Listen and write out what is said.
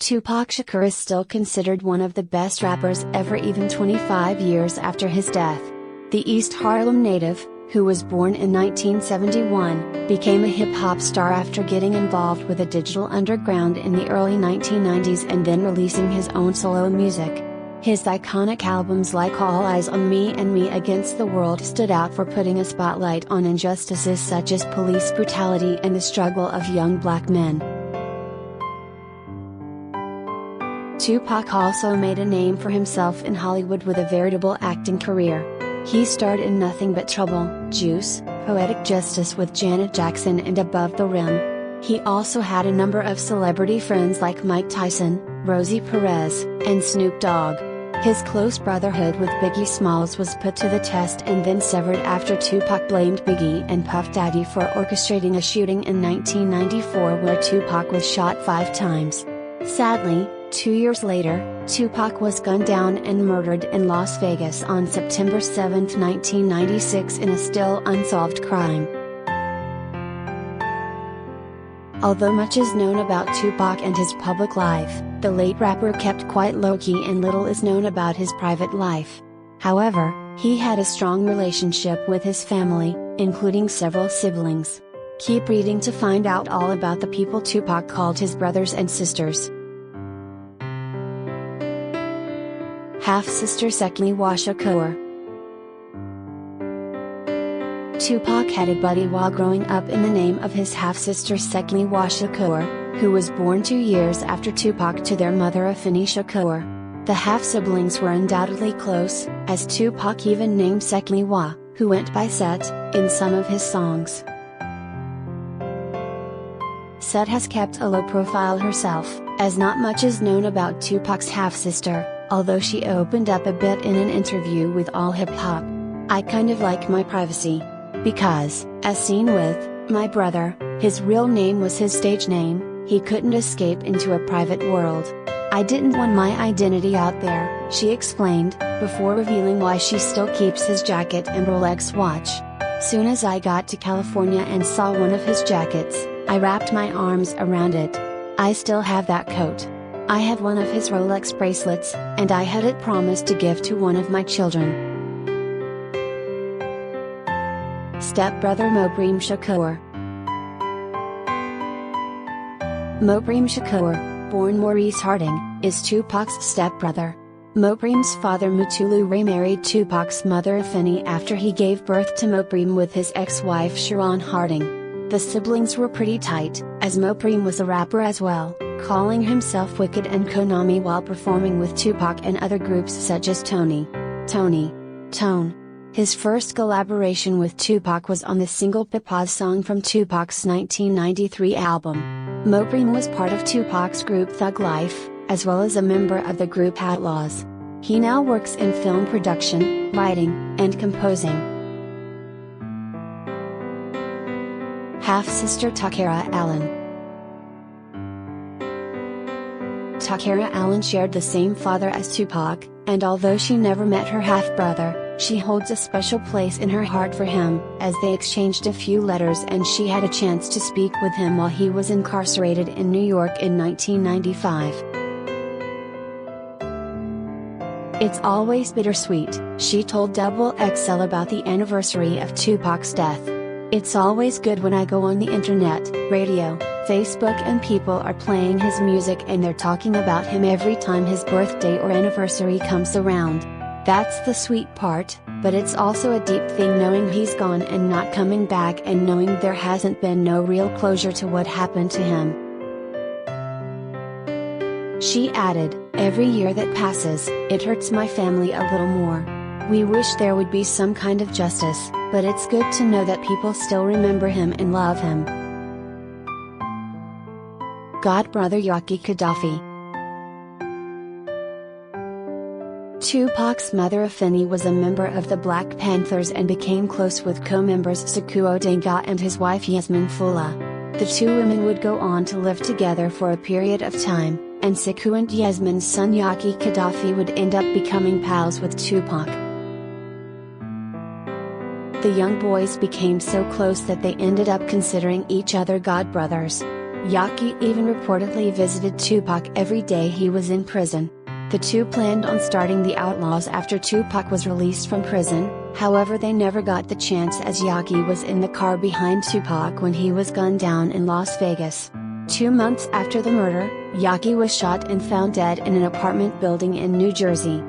Tupac Shakur is still considered one of the best rappers ever even 25 years after his death. The East Harlem native, who was born in 1971, became a hip-hop star after getting involved with the digital underground in the early 1990s and then releasing his own solo music. His iconic albums like All Eyez on Me and Me Against the World stood out for putting a spotlight on injustices such as police brutality and the struggle of young black men. Tupac also made a name for himself in Hollywood with a veritable acting career. He starred in Nothing But Trouble, Juice, Poetic Justice with Janet Jackson and Above the Rim. He also had a number of celebrity friends like Mike Tyson, Rosie Perez, and Snoop Dogg. His close brotherhood with Biggie Smalls was put to the test and then severed after Tupac blamed Biggie and Puff Daddy for orchestrating a shooting in 1994 where Tupac was shot 5 times. Sadly, 2 years later, Tupac was gunned down and murdered in Las Vegas on September 7, 1996 in a still unsolved crime. Although much is known about Tupac and his public life, the late rapper kept quite low-key and little is known about his private life. However, he had a strong relationship with his family, including several siblings. Keep reading to find out all about the people Tupac called his brothers and sisters. Half-sister Sekley Shakur. Tupac had a buddy while growing up in the name of his half-sister Sekley Shakur, who was born 2 years after Tupac to their mother Afeni Shakur. The half-siblings were undoubtedly close, as Tupac even named Sekley, who went by Set, in some of his songs. Set has kept a low profile herself, as not much is known about Tupac's half-sister, although she opened up a bit in an interview with All Hip Hop. "I kind of like my privacy. Because, as seen with my brother, his real name was his stage name, he couldn't escape into a private world. I didn't want my identity out there," she explained, before revealing why she still keeps his jacket and Rolex watch. "Soon as I got to California and saw one of his jackets, I wrapped my arms around it. I still have that coat. I have one of his Rolex bracelets, and I had it promised to give to one of my children." Stepbrother Moprim Shakur. Moprim Shakur, born Maurice Harding, is Tupac's stepbrother. Moprim's father Mutulu remarried Tupac's mother Afeni after he gave birth to Moprim with his ex-wife Sharon Harding. The siblings were pretty tight, as Moprim was a rapper as well, calling himself Wicked and Konami while performing with Tupac and other groups such as Tone. His first collaboration with Tupac was on the single Papa's song from Tupac's 1993 album. Moprim was part of Tupac's group Thug Life, as well as a member of the group Outlaws. He now works in film production, writing, and composing. Half-sister Takera Allen. Takera Allen shared the same father as Tupac, and although she never met her half-brother, she holds a special place in her heart for him, as they exchanged a few letters and she had a chance to speak with him while he was incarcerated in New York in 1995. "It's always bittersweet," she told Double XL about the anniversary of Tupac's death. "It's always good when I go on the internet, radio, Facebook and people are playing his music and they're talking about him every time his birthday or anniversary comes around. That's the sweet part, but it's also a deep thing knowing he's gone and not coming back and knowing there hasn't been no real closure to what happened to him." She added, "Every year that passes, it hurts my family a little more. We wish there would be some kind of justice, but it's good to know that people still remember him and love him." Godbrother Yaki Gadafi. Tupac's mother Afeni was a member of the Black Panthers and became close with co-members Sekou Denga and his wife Yasmin Fula. The two women would go on to live together for a period of time, and Sekou and Yasmin's son Yaki Gadafi would end up becoming pals with Tupac. The young boys became so close that they ended up considering each other godbrothers. Yaki even reportedly visited Tupac every day he was in prison. The two planned on starting the Outlaws after Tupac was released from prison, however they never got the chance as Yaki was in the car behind Tupac when he was gunned down in Las Vegas. 2 months after the murder, Yaki was shot and found dead in an apartment building in New Jersey.